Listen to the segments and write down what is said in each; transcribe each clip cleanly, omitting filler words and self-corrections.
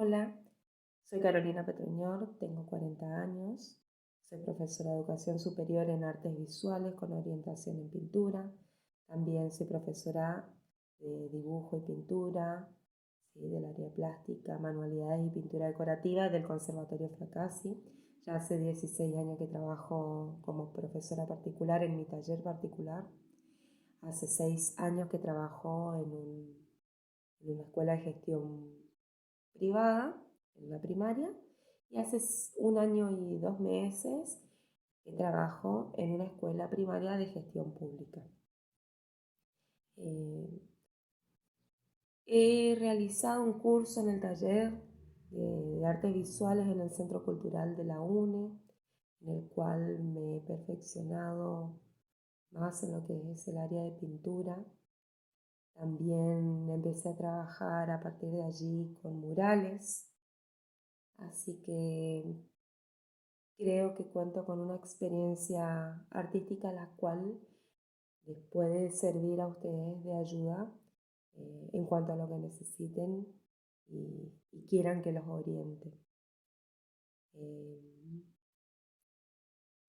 Hola, soy Carolina Petruñor, tengo 40 años, soy profesora de educación superior en artes visuales con orientación en pintura. También soy profesora de dibujo y pintura, ¿sí? Del área plástica, manualidades y pintura decorativa del Conservatorio Fracassi. Ya hace 16 años que trabajo como profesora particular en mi taller particular. Hace 6 años que trabajo en una escuela de gestión privada, en la primaria, y hace 1 año y 2 meses que trabajo en una escuela primaria de gestión pública. Eh, He realizado un curso en el taller de artes visuales en el Centro Cultural de la UNE, en el cual me he perfeccionado más en lo que es el área de pintura. También empecé a trabajar a partir de allí con murales, así que creo que cuento con una experiencia artística la cual les puede servir a ustedes de ayuda en cuanto a lo que necesiten y quieran que los oriente. Eh,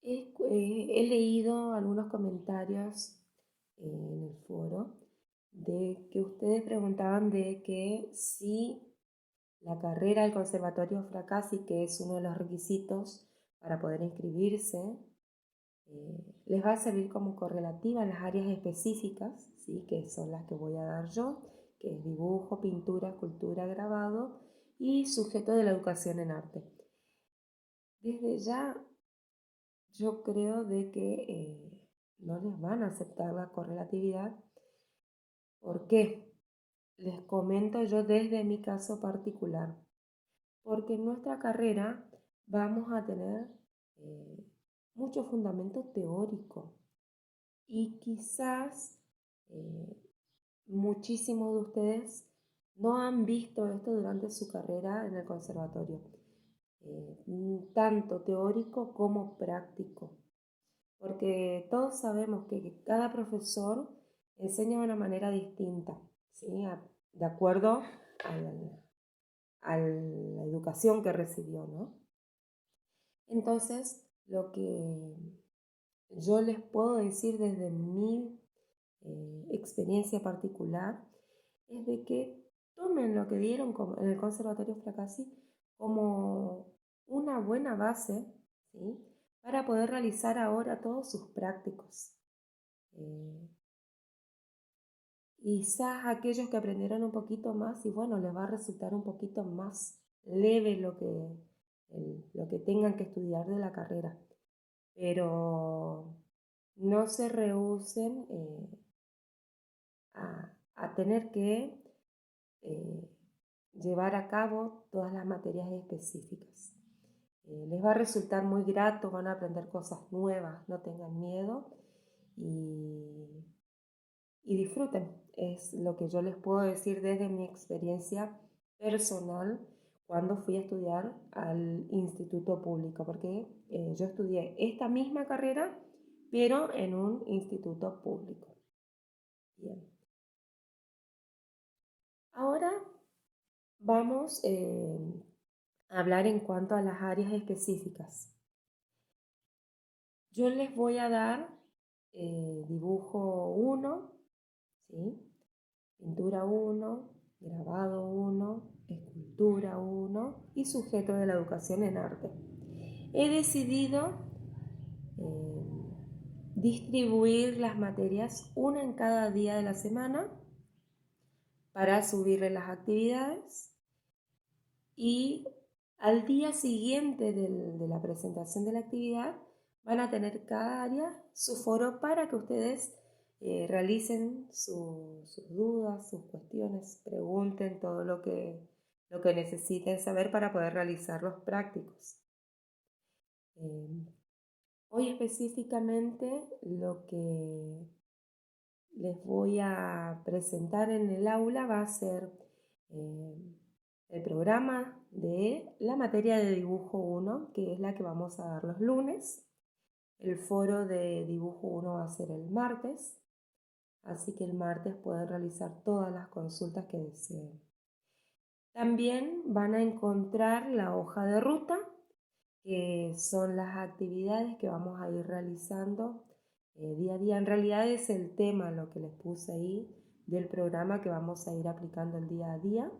he leído algunos comentarios en el foro de que ustedes preguntaban de que si la carrera del Conservatorio Fracassi, que es uno de los requisitos para poder inscribirse, les va a servir como correlativa en las áreas específicas, ¿sí? Que son las que voy a dar yo, que es dibujo, pintura, escultura, grabado y sujeto de la educación en arte. Desde ya yo creo de que no les van a aceptar la correlatividad. ¿Por qué? Les comento yo desde mi caso particular. Porque en nuestra carrera vamos a tener eh, mucho fundamento teórico y quizás eh, muchísimos de ustedes no han visto esto durante su carrera en el conservatorio, tanto teórico como práctico, porque todos sabemos que cada profesor enseña de una manera distinta, ¿sí? De acuerdo a la educación que recibió, ¿no? Entonces, lo que yo les puedo decir desde mi experiencia particular es de que tomen lo que dieron en el Conservatorio Fracassi como una buena base, ¿sí? Para poder realizar ahora todos sus prácticos. Quizás aquellos que aprendieron un poquito más y bueno, les va a resultar un poquito más leve lo que tengan que estudiar de la carrera. Pero no se rehúsen a tener que eh, llevar a cabo todas las materias específicas. Les va a resultar muy grato, van a aprender cosas nuevas, no tengan miedo y disfruten. Es lo que yo les puedo decir desde mi experiencia personal cuando fui a estudiar al instituto público, porque yo estudié esta misma carrera, pero en un instituto público. Bien. Ahora vamos a hablar en cuanto a las áreas específicas. Yo les voy a dar dibujo 1, ¿sí? Pintura 1, grabado 1, escultura 1 y sujeto de la educación en arte. He decidido eh, distribuir las materias una en cada día de la semana para subirle las actividades y al día siguiente de la presentación de la actividad van a tener cada área su foro para que ustedes realicen sus dudas, sus cuestiones, pregunten todo lo que necesiten saber para poder realizar los prácticos. Hoy específicamente lo que les voy a presentar en el aula va a ser eh, el programa de la materia de dibujo 1, que es la que vamos a dar los lunes. El foro de dibujo 1 va a ser el martes, así que el martes pueden realizar todas las consultas que deseen. También van a encontrar la hoja de ruta, que son las actividades que vamos a ir realizando día a día. En realidad es el tema lo que les puse ahí del programa que vamos a ir aplicando el día a día.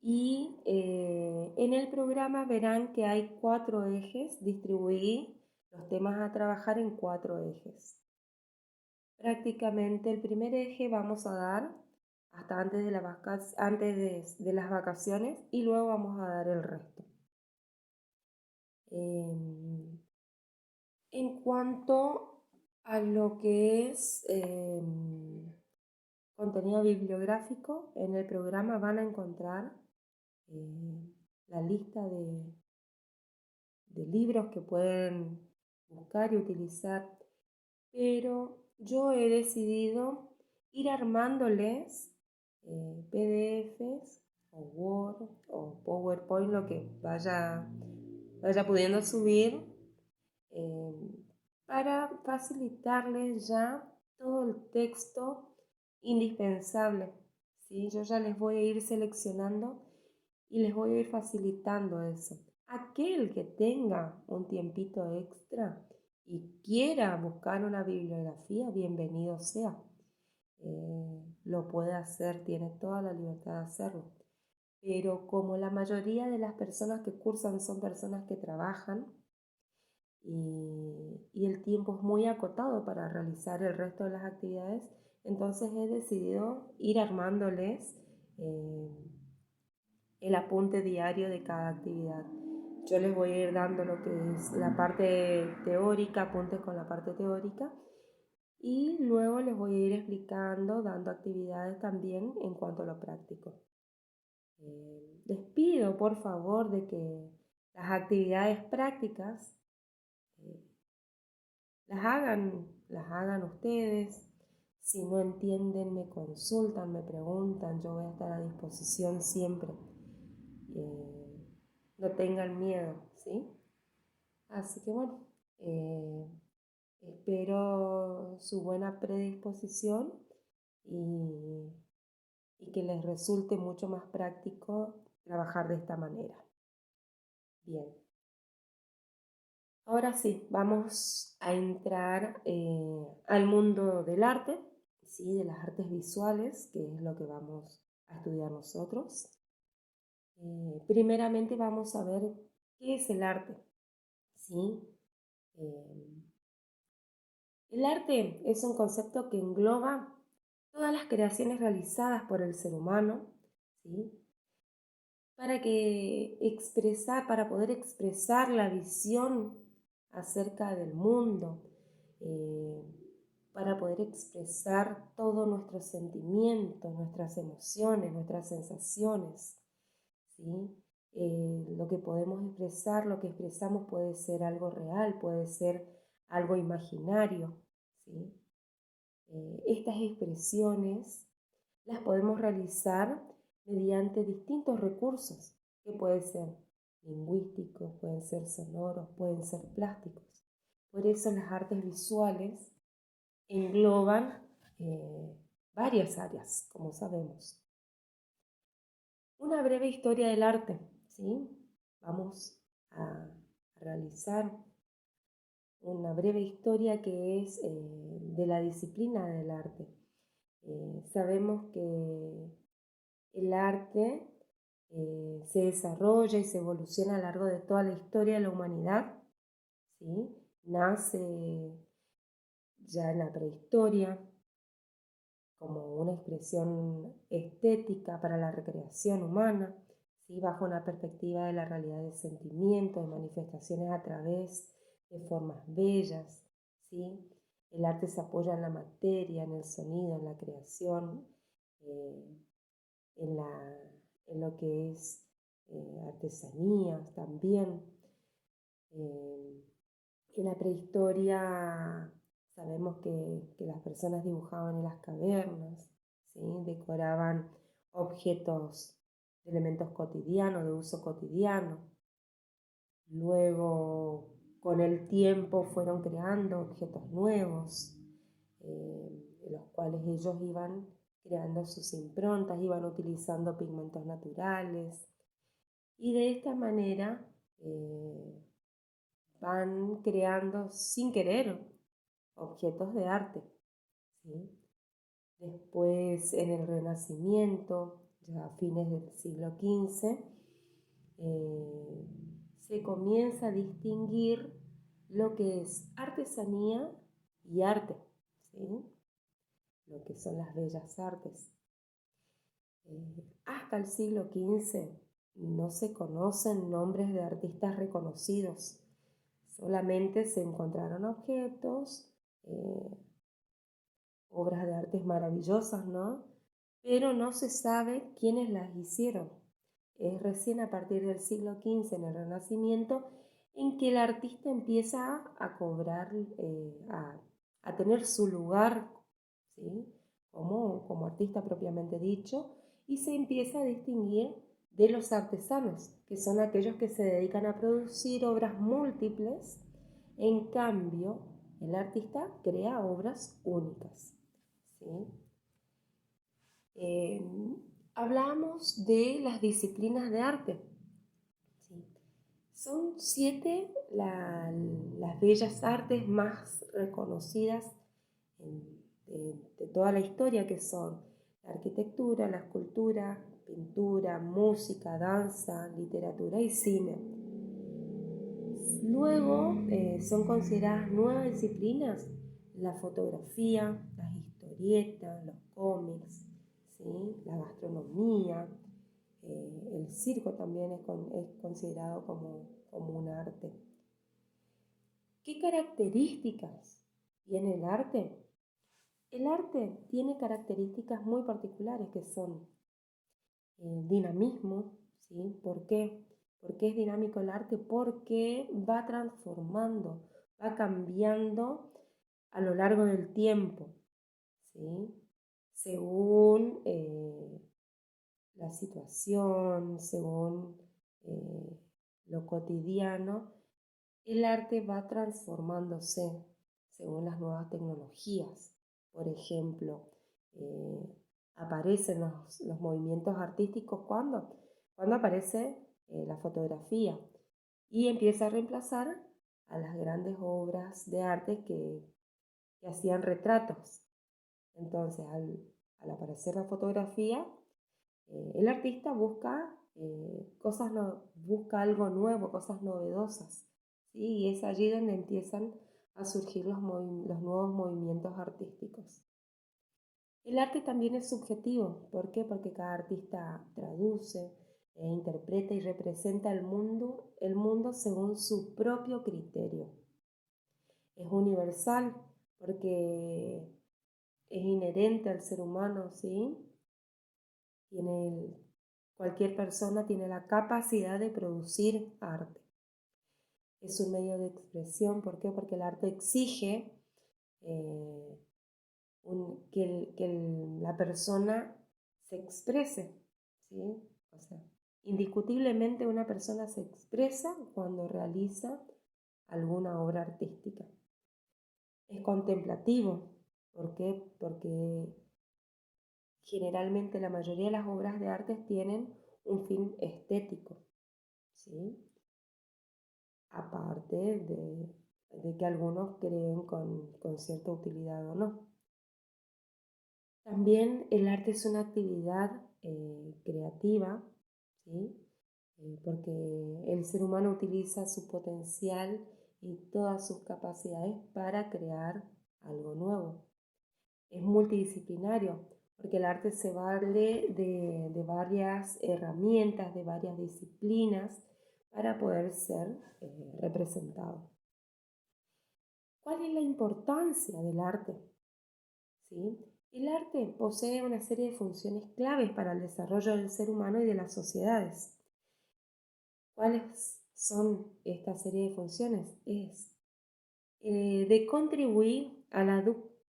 Y en el programa verán que hay 4 ejes, distribuí los temas a trabajar en 4 ejes. Prácticamente el primer eje vamos a dar hasta antes de las vacaciones y luego vamos a dar el resto. En cuanto a lo que es contenido bibliográfico, en el programa van a encontrar la lista de libros que pueden buscar y utilizar, pero yo he decidido ir armándoles PDFs o Word o PowerPoint, lo que vaya pudiendo subir, para facilitarles ya todo el texto indispensable. ¿Sí? Yo ya les voy a ir seleccionando y les voy a ir facilitando eso. Aquel que tenga un tiempito extra y quiera buscar una bibliografía, bienvenido sea. Lo puede hacer, tiene toda la libertad de hacerlo. Pero como la mayoría de las personas que cursan son personas que trabajan y el tiempo es muy acotado para realizar el resto de las actividades, entonces he decidido ir armándoles el apunte diario de cada actividad. Yo les voy a ir dando lo que es la parte teórica, apuntes con la parte teórica, y luego les voy a ir explicando, dando actividades también en cuanto a lo práctico. Les pido por favor de que las actividades prácticas las hagan ustedes. Si no entienden, me consultan, me preguntan, yo voy a estar a disposición siempre. No tengan miedo, ¿sí? Así que bueno, espero su buena predisposición y que les resulte mucho más práctico trabajar de esta manera. Bien. Ahora sí, vamos a entrar al mundo del arte, ¿sí? De las artes visuales, que es lo que vamos a estudiar nosotros. Primeramente vamos a ver qué es el arte, ¿sí? El arte es un concepto que engloba todas las creaciones realizadas por el ser humano, ¿sí? Para poder expresar la visión acerca del mundo, eh, para poder expresar todos nuestros sentimientos, nuestras emociones, nuestras sensaciones, ¿sí? Lo que podemos expresar, lo que expresamos puede ser algo real, puede ser algo imaginario, ¿sí? Estas expresiones las podemos realizar mediante distintos recursos, que pueden ser lingüísticos, pueden ser sonoros, pueden ser plásticos. Por eso las artes visuales engloban varias áreas, como sabemos. Una breve historia del arte, ¿sí? Vamos a realizar una breve historia que es de la disciplina del arte. Sabemos que el arte se desarrolla y se evoluciona a lo largo de toda la historia de la humanidad, ¿sí? Nace ya en la prehistoria como una expresión estética para la recreación humana, ¿sí? Bajo una perspectiva de la realidad de sentimientos, de manifestaciones a través de formas bellas, ¿sí? El arte se apoya en la materia, en el sonido, en la creación, en, en lo que es artesanías también. En la prehistoria sabemos que las personas dibujaban en las cavernas, ¿sí? Decoraban objetos de elementos cotidianos, de uso cotidiano. Luego, con el tiempo, fueron creando objetos nuevos, los cuales ellos iban creando sus improntas, iban utilizando pigmentos naturales y de esta manera van creando sin querer objetos de arte, ¿sí? Después, en el Renacimiento, ya a fines del siglo XV, se comienza a distinguir lo que es artesanía y arte, ¿sí? Lo que son las bellas artes. Hasta el siglo XV no se conocen nombres de artistas reconocidos, solamente se encontraron objetos, obras de arte maravillosas, ¿no? Pero no se sabe quiénes las hicieron. Es recién a partir del siglo XV, en el Renacimiento, en que el artista empieza a cobrar, a tener su lugar, ¿sí? Como artista propiamente dicho, y se empieza a distinguir de los artesanos, que son aquellos que se dedican a producir obras múltiples. En cambio, el artista crea obras únicas, ¿sí? Hablamos de las disciplinas de arte, ¿sí? Son 7 las bellas artes más reconocidas de toda la historia, que son la arquitectura, la escultura, pintura, música, danza, literatura y cine. Luego son consideradas nuevas disciplinas la fotografía, las historietas, los cómics, ¿sí? La gastronomía, el circo también es considerado como un arte. ¿Qué características tiene el arte? El arte tiene características muy particulares que son dinamismo, ¿sí? ¿Por qué? ¿Por qué es dinámico el arte? Porque va transformando, va cambiando a lo largo del tiempo, ¿sí? Según la situación, según lo cotidiano, el arte va transformándose según las nuevas tecnologías. Por ejemplo, aparecen los movimientos artísticos cuando aparece la fotografía y empieza a reemplazar a las grandes obras de arte que hacían retratos. Entonces, al aparecer la fotografía, el artista busca algo nuevo, cosas novedosas, ¿sí? Y es allí donde empiezan a surgir los nuevos movimientos artísticos. El arte también es subjetivo. ¿Por qué? Porque cada artista traduce, interpreta y representa el mundo según su propio criterio. Es universal porque es inherente al ser humano, ¿sí? Cualquier persona tiene la capacidad de producir arte. Es un medio de expresión. ¿Por qué? Porque el arte exige que la persona se exprese, ¿sí? O sea, indiscutiblemente una persona se expresa cuando realiza alguna obra artística. Es contemplativo. ¿Por qué? Porque generalmente la mayoría de las obras de arte tienen un fin estético, ¿sí? Aparte de que algunos creen con cierta utilidad o no. También el arte es una actividad creativa, ¿sí? Porque el ser humano utiliza su potencial y todas sus capacidades para crear algo nuevo. Es multidisciplinario, porque el arte se vale de varias herramientas, de varias disciplinas para poder ser representado. ¿Cuál es la importancia del arte? ¿Sí? El arte posee una serie de funciones claves para el desarrollo del ser humano y de las sociedades. ¿Cuáles son esta serie de funciones? Es de contribuir a la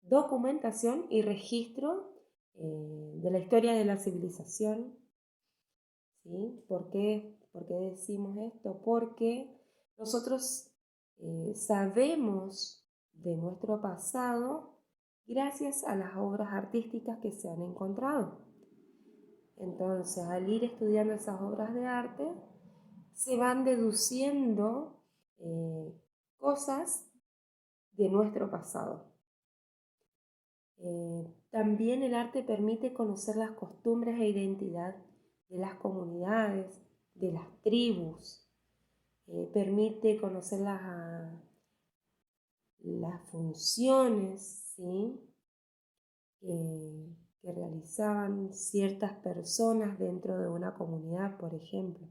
documentación y registro de la historia de la civilización. ¿Sí? ¿Por qué decimos esto? Porque nosotros sabemos de nuestro pasado gracias a las obras artísticas que se han encontrado. Entonces, al ir estudiando esas obras de arte, se van deduciendo cosas de nuestro pasado. También el arte permite conocer las costumbres e identidad de las comunidades, de las tribus, permite conocer las funciones, ¿sí? que realizaban ciertas personas dentro de una comunidad, por ejemplo.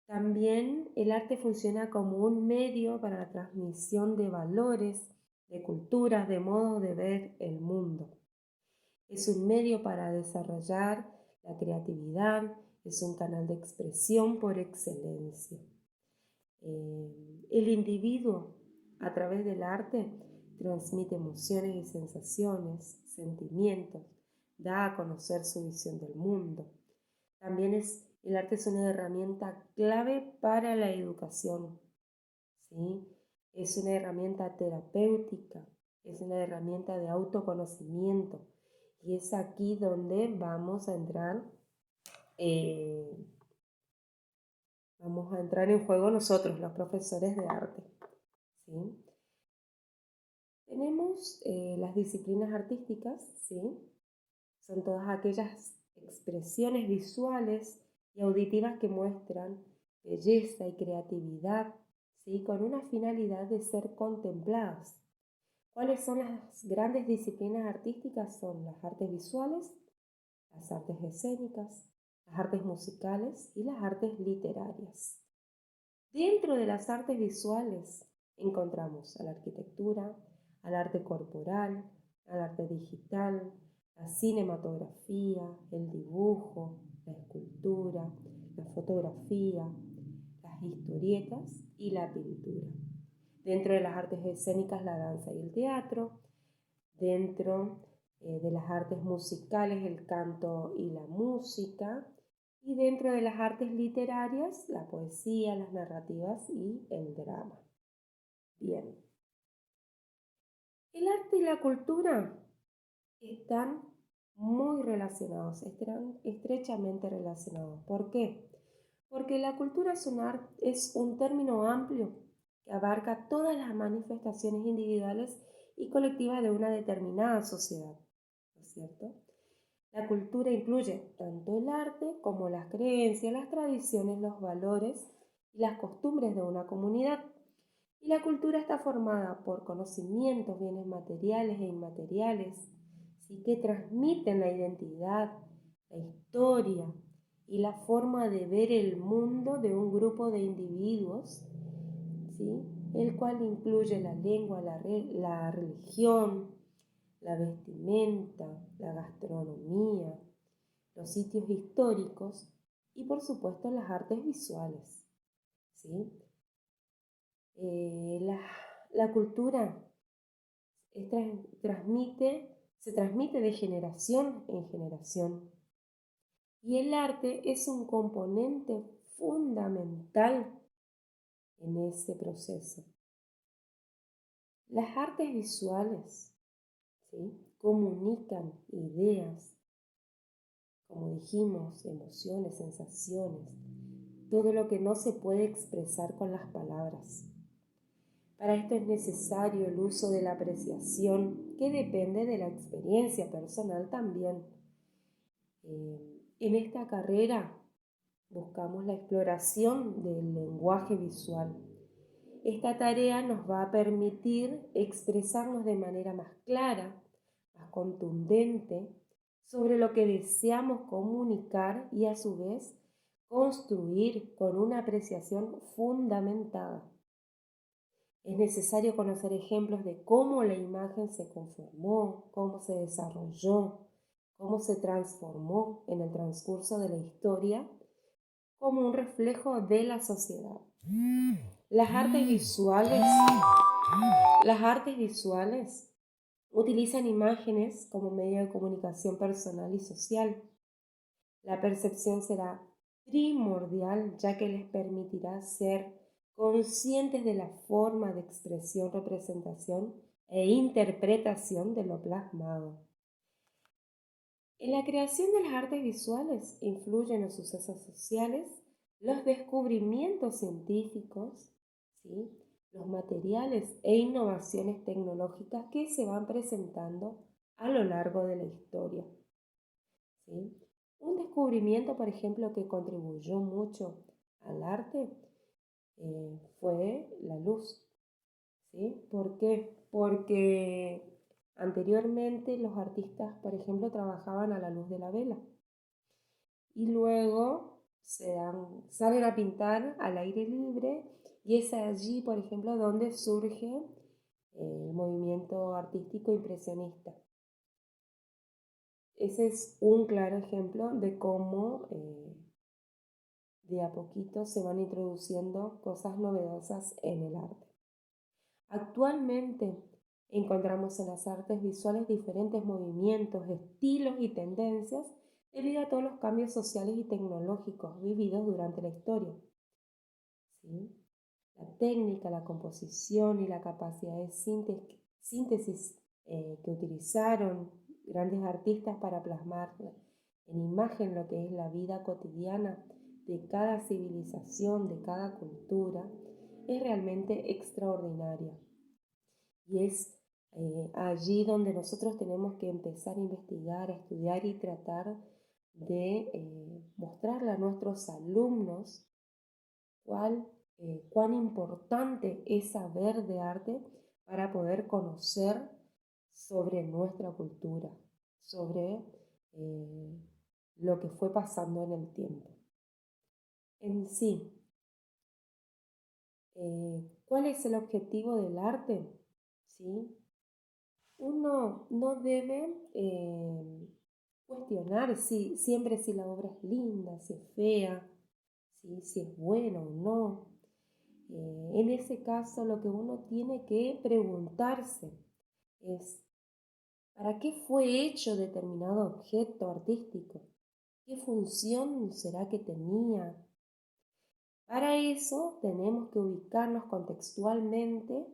También el arte funciona como un medio para la transmisión de valores, de culturas, de modos de ver el mundo. Es un medio para desarrollar la creatividad, es un canal de expresión por excelencia. El individuo, a través del arte, transmite emociones y sensaciones, sentimientos, da a conocer su visión del mundo. También el arte es una herramienta clave para la educación, ¿sí? Es una herramienta terapéutica, es una herramienta de autoconocimiento. Y es aquí donde vamos a entrar en juego nosotros, los profesores de arte, ¿sí? Tenemos las disciplinas artísticas, ¿sí? Son todas aquellas expresiones visuales y auditivas que muestran belleza y creatividad, ¿sí? Con una finalidad de ser contempladas. ¿Cuáles son las grandes disciplinas artísticas? Son las artes visuales, las artes escénicas, las artes musicales y las artes literarias. Dentro de las artes visuales encontramos a la arquitectura, al arte corporal, al arte digital, la cinematografía, el dibujo, la escultura, la fotografía, las historietas y la pintura. Dentro de las artes escénicas, la danza y el teatro. Dentro de las artes musicales, el canto y la música. Y dentro de las artes literarias, la poesía, las narrativas y el drama. Bien. El arte y la cultura están muy relacionados, están estrechamente relacionados. ¿Por qué? Porque la cultura es un término amplio que abarca todas las manifestaciones individuales y colectivas de una determinada sociedad, ¿no es cierto? La cultura incluye tanto el arte como las creencias, las tradiciones, los valores y las costumbres de una comunidad. Y la cultura está formada por conocimientos, bienes materiales e inmateriales, ¿sí? que transmiten la identidad, la historia y la forma de ver el mundo de un grupo de individuos, ¿sí? el cual incluye la lengua, la religión, la vestimenta, la gastronomía, los sitios históricos y por supuesto las artes visuales, ¿sí? La cultura se transmite de generación en generación y el arte es un componente fundamental en ese proceso. Las artes visuales, ¿sí? comunican ideas, como dijimos, emociones, sensaciones, todo lo que no se puede expresar con las palabras. Para esto es necesario el uso de la apreciación, que depende de la experiencia personal también. En esta carrera buscamos la exploración del lenguaje visual. Esta tarea nos va a permitir expresarnos de manera más clara, más contundente, sobre lo que deseamos comunicar y a su vez construir con una apreciación fundamentada. Es necesario conocer ejemplos de cómo la imagen se conformó, cómo se desarrolló, cómo se transformó en el transcurso de la historia como un reflejo de la sociedad. Las artes visuales utilizan imágenes como medio de comunicación personal y social. La percepción será primordial, ya que les permitirá ser conscientes de la forma de expresión, representación e interpretación de lo plasmado. En la creación de las artes visuales influyen los sucesos sociales, los descubrimientos científicos, ¿sí?, los materiales e innovaciones tecnológicas que se van presentando a lo largo de la historia, ¿sí? Un descubrimiento, por ejemplo, que contribuyó mucho al arte fue la luz, ¿sí? ¿Por qué? Porque anteriormente los artistas, por ejemplo, trabajaban a la luz de la vela y luego salen a pintar al aire libre y es allí, por ejemplo, donde surge el movimiento artístico impresionista. Ese es un claro ejemplo de cómo de a poquito se van introduciendo cosas novedosas en el arte. Actualmente encontramos en las artes visuales diferentes movimientos, estilos y tendencias debido a todos los cambios sociales y tecnológicos vividos durante la historia, ¿sí? La técnica, la composición y la capacidad de síntesis que utilizaron grandes artistas para plasmar en imagen lo que es la vida cotidiana de cada civilización, de cada cultura, es realmente extraordinaria. Y es allí donde nosotros tenemos que empezar a investigar, a estudiar y tratar de mostrarle a nuestros alumnos cuán importante es saber de arte para poder conocer sobre nuestra cultura, sobre lo que fue pasando en el tiempo. En sí, ¿cuál es el objetivo del arte? ¿Sí? Uno no debe cuestionar siempre si la obra es linda, si es fea, si es buena o no. En ese caso, lo que uno tiene que preguntarse es, ¿para qué fue hecho determinado objeto artístico? ¿Qué función será que tenía? Para eso tenemos que ubicarnos contextualmente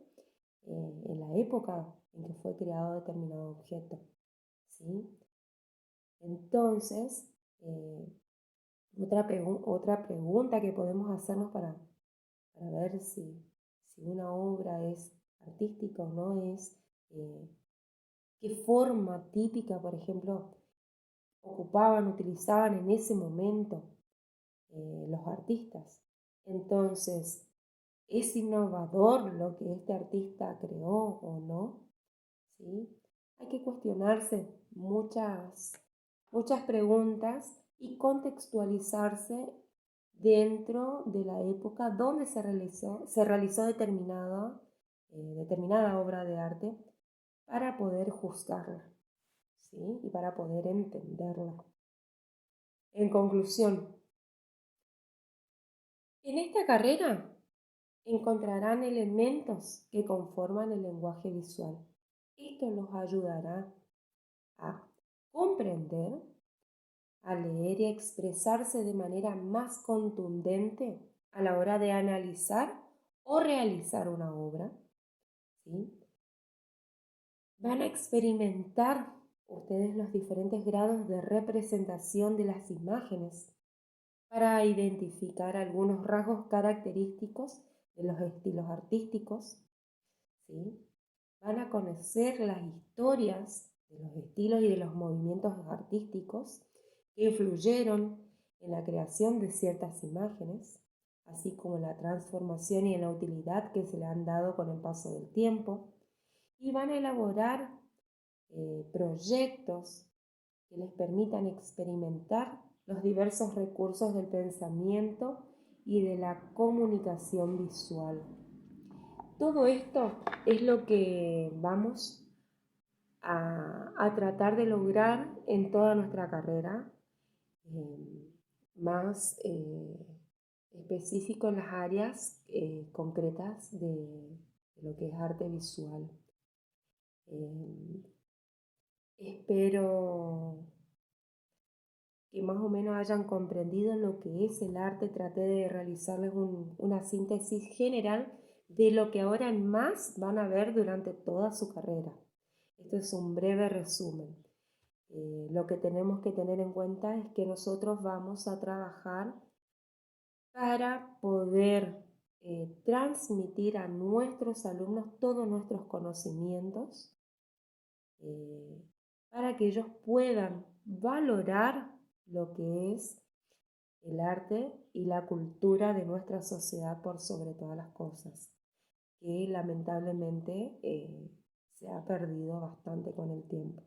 en la época en que fue creado determinado objeto, ¿sí? Entonces, otra pregunta que podemos hacernos para ver si una obra es artística o no es qué forma típica, por ejemplo, utilizaban en ese momento los artistas. Entonces, ¿es innovador lo que este artista creó o no? ¿Sí? Hay que cuestionarse muchas preguntas y contextualizarse dentro de la época donde se realizó determinada obra de arte para poder juzgarla, ¿sí?, y para poder entenderla. En conclusión, en esta carrera encontrarán elementos que conforman el lenguaje visual. Esto los ayudará a comprender, a leer y a expresarse de manera más contundente a la hora de analizar o realizar una obra, ¿sí? Van a experimentar ustedes los diferentes grados de representación de las imágenes para identificar algunos rasgos característicos de los estilos artísticos, ¿sí? Van a conocer las historias de los estilos y de los movimientos artísticos que influyeron en la creación de ciertas imágenes, así como la transformación y la utilidad que se le han dado con el paso del tiempo, y van a elaborar proyectos que les permitan experimentar los diversos recursos del pensamiento y de la comunicación visual. Todo esto es lo que vamos a tratar de lograr en toda nuestra carrera, más específico en las áreas concretas de lo que es arte visual. Espero que más o menos hayan comprendido lo que es el arte. Traté de realizarles una síntesis general de lo que ahora en más van a ver durante toda su carrera. Esto es un breve resumen. Lo que tenemos que tener en cuenta es que nosotros vamos a trabajar para poder transmitir a nuestros alumnos todos nuestros conocimientos, eh, para que ellos puedan valorar lo que es el arte y la cultura de nuestra sociedad por sobre todas las cosas, que lamentablemente se ha perdido bastante con el tiempo.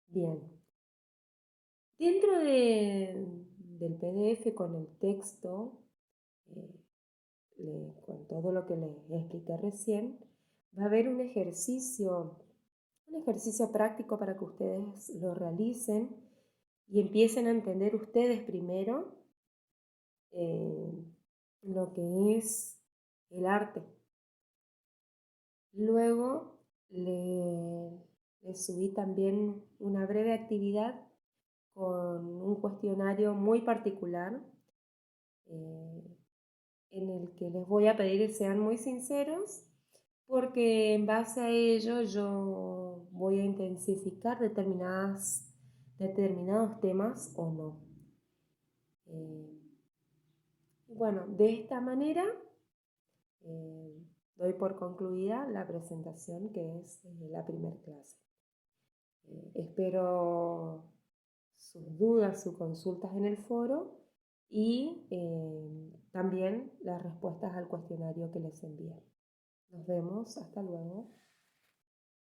Bien, dentro del PDF con el texto, con todo lo que les expliqué recién, va a haber un ejercicio práctico para que ustedes lo realicen y empiecen a entender ustedes primero eh, lo que es el arte. Luego le subí también una breve actividad con un cuestionario muy particular, eh, en el que les voy a pedir que sean muy sinceros, porque en base a ello yo voy a intensificar determinados temas o no. Bueno, de esta manera doy por concluida la presentación, que es la primera clase. Espero sus dudas, sus consultas en el foro y también las respuestas al cuestionario que les envié. Nos vemos, hasta luego.